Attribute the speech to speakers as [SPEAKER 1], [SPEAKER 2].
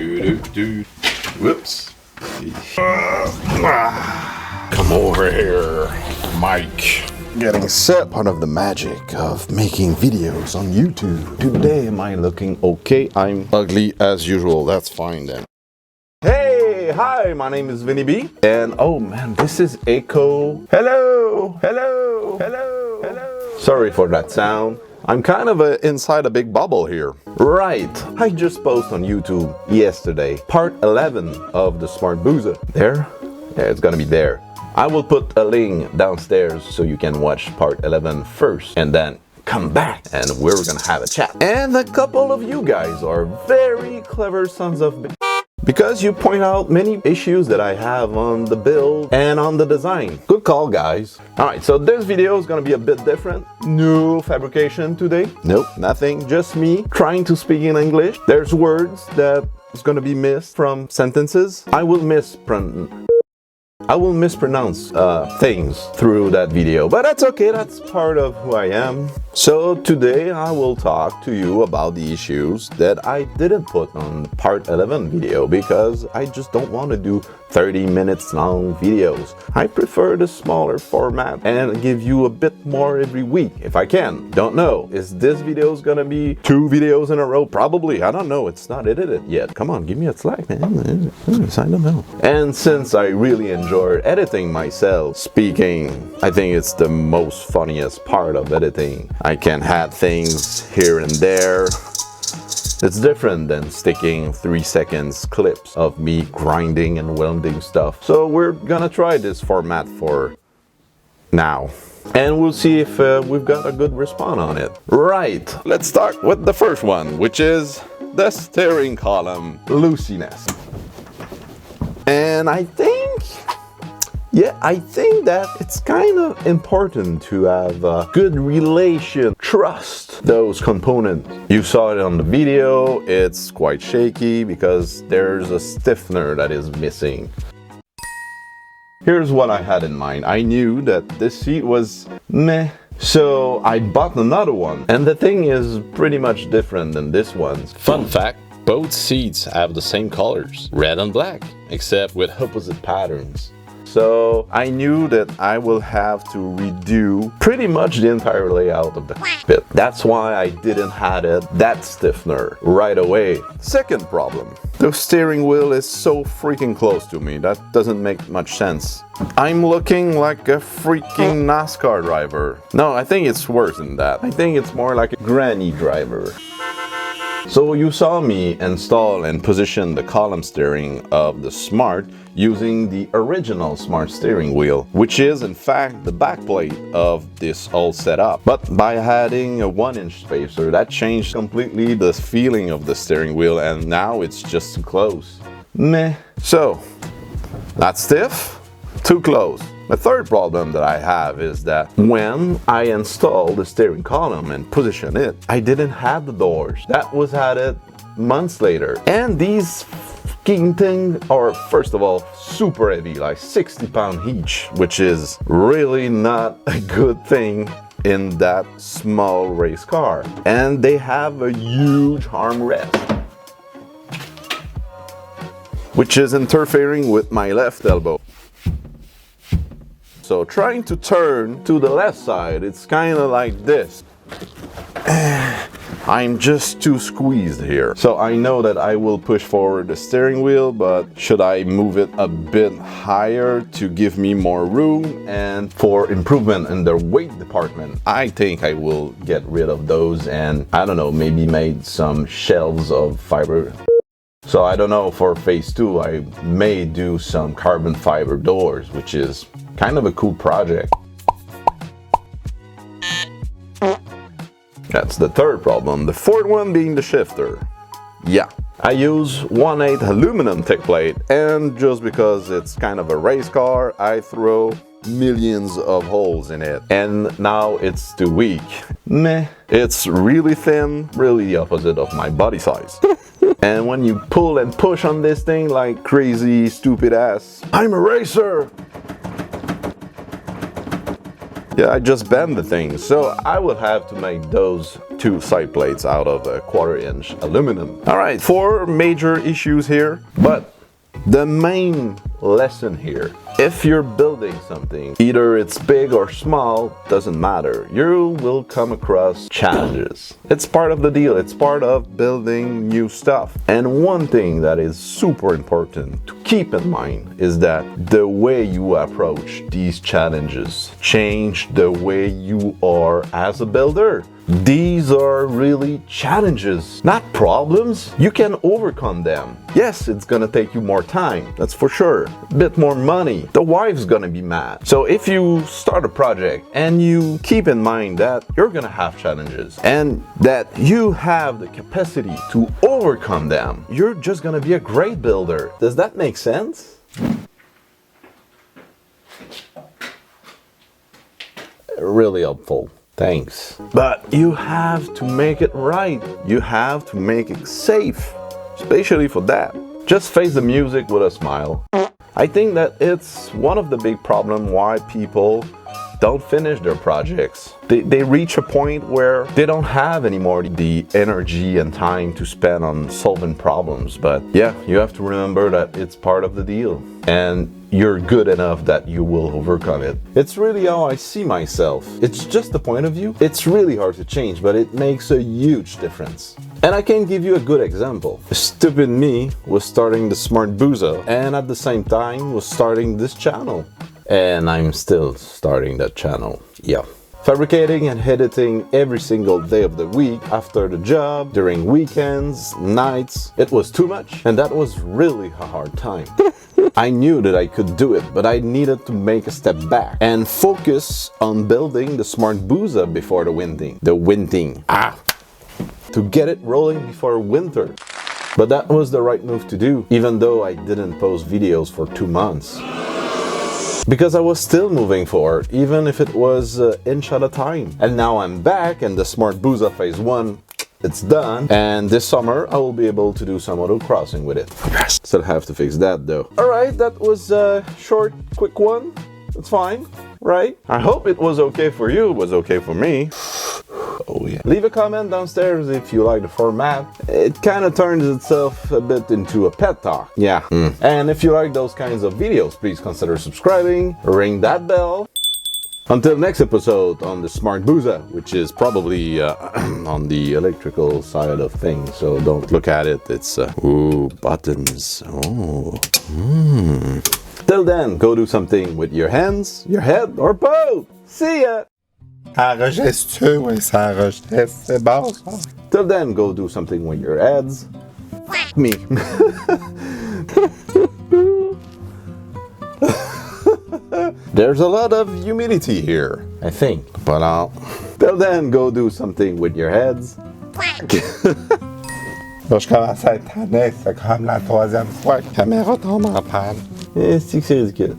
[SPEAKER 1] Whoops. Come over here, Mike. Getting set. Part of the magic of making videos on YouTube. Today, am I looking okay? I'm ugly as usual. That's fine then. Hey, hi, my name is Vinny B. And oh man, this is Echo. Hello, hello, hello, hello. Sorry for that sound. I'm kind of inside a big bubble here. Right, I just posted on YouTube yesterday part 11 of the Hayabusa. There? Yeah, it's gonna be there. I will put a link downstairs so you can watch part 11 first and then come back and we're gonna have a chat. And a couple of you guys are very clever sons of bitches, because you point out many issues that I have on the build and on the design. Good call, guys. Alright, so this video is gonna be a bit different. No fabrication today. Nope, nothing. Just me trying to speak in English. There's words that is gonna be missed from sentences. I will mispronounce things through that video, but that's okay, that's part of who I am. So today I will talk to you about the issues that I didn't put on part 11 video because I just don't want to do 30 minutes long videos. I prefer the smaller format and give you a bit more every week if I can. Don't know, is this video's gonna be 2 videos in a row? Probably, I don't know, it's not edited yet. Come on, give me a slack, man. I don't know. And since I really enjoy editing myself, speaking, I think it's the most funniest part of editing. I can add things here and there. It's different than sticking 3 seconds clips of me grinding and welding stuff. So we're gonna try this format for now. And we'll see if we've got a good response on it. Right, let's start with the first one, which is the steering column loosiness. And I think that it's kind of important to have a good relation, trust those components. You saw it on the video, it's quite shaky because there's a stiffener that is missing. Here's what I had in mind. I knew that this seat was meh, so I bought another one. And the thing is pretty much different than this one.
[SPEAKER 2] Fun fact, both seats have the same colors, red and black, except with opposite patterns.
[SPEAKER 1] So I knew that I will have to redo pretty much the entire layout of the cockpit. That's why I didn't have that stiffener right away. Second problem, the steering wheel is so freaking close to me. That doesn't make much sense. I'm looking like a freaking NASCAR driver. No, I think it's worse than that. I think it's more like a granny driver. So you saw me install and position the column steering of the Smart using the original Smart steering wheel, which is in fact the backplate of this whole setup. But by adding a 1-inch spacer, that changed completely the feeling of the steering wheel, and now it's just too close. Meh. So, not stiff, too close. The third problem that I have is that when I installed the steering column and position it, I didn't have the doors. That was added months later. And these fucking things are, first of all, super heavy, like 60 pounds each, which is really not a good thing in that small race car. And they have a huge armrest, which is interfering with my left elbow. So trying to turn to the left side, it's kind of like this. I'm just too squeezed here. So I know that I will push forward the steering wheel, but should I move it a bit higher to give me more room and for improvement in the weight department? I think I will get rid of those and, I don't know, maybe make some shelves of fiber. So I don't know, for phase 2 I may do some carbon fiber doors, which is kind of a cool project. That's the third problem. The fourth one being the shifter. Yeah, I use 1/8 aluminum thick plate, and just because it's kind of a race car, I throw millions of holes in it, and now it's too weak. Meh. It's really thin, really the opposite of my body size. And when you pull and push on this thing like crazy, stupid ass, I'm a racer! Yeah, I just bent the thing, so I will have to make those two side plates out of a 1/4-inch aluminum. All right, 4 major issues here, but the main lesson here, if you're building something, either it's big or small, doesn't matter. You will come across challenges. It's part of the deal. It's part of building new stuff. And one thing that is super important to keep in mind is that the way you approach these challenges change the way you are as a builder. These are really challenges, not problems. You can overcome them. Yes, it's gonna take you more time, that's for sure. A bit more money. The wife's gonna be mad. So if you start a project and you keep in mind that you're gonna have challenges and that you have the capacity to overcome them, you're just gonna be a great builder. Does that make sense? Really helpful. Thanks. But you have to make it right. You have to make it safe, especially for that. Just face the music with a smile. I think that it's one of the big problems why people don't finish their projects. They reach a point where they don't have anymore the energy and time to spend on solving problems. But yeah, you have to remember that it's part of the deal. And you're good enough that you will overcome it. It's really how I see myself. It's just the point of view. It's really hard to change, but it makes a huge difference. And I can give you a good example. Stupid me was starting the Hayabusa and at the same time was starting this channel. And I'm still starting that channel. Yeah. Fabricating and editing every single day of the week, after the job, during weekends, nights. It was too much, and that was really a hard time. I knew that I could do it, but I needed to make a step back and focus on building the Hayabusa before the winting. To get it rolling before winter. But that was the right move to do, even though I didn't post videos for 2 months. Because I was still moving forward, even if it was inch at a time. And now I'm back and the Hayabusa phase 1, it's done. And this summer I will be able to do some autocrossing with it. Yes. Still have to fix that though. Alright, that was a short, quick one. It's fine, right? I hope it was okay for you, it was okay for me. Oh yeah. Leave a comment downstairs if you like the format. It kind of turns itself a bit into a pet talk. Yeah. And if you like those kinds of videos, please consider subscribing, ring that bell. Until next episode on the Hayabusa, which is probably on the electrical side of things, so don't look at it. It's ooh, buttons. Oh. Till then, go do something with your hands, your head, or both. See ya. Till then, go do something with your heads. Me. There's a lot of humidity here, I think. But till then, go do something with your heads.
[SPEAKER 3] Je commence à être tanné, c'est comme la 3e fois que la caméra tombe en panne.
[SPEAKER 1] C'est ridicule.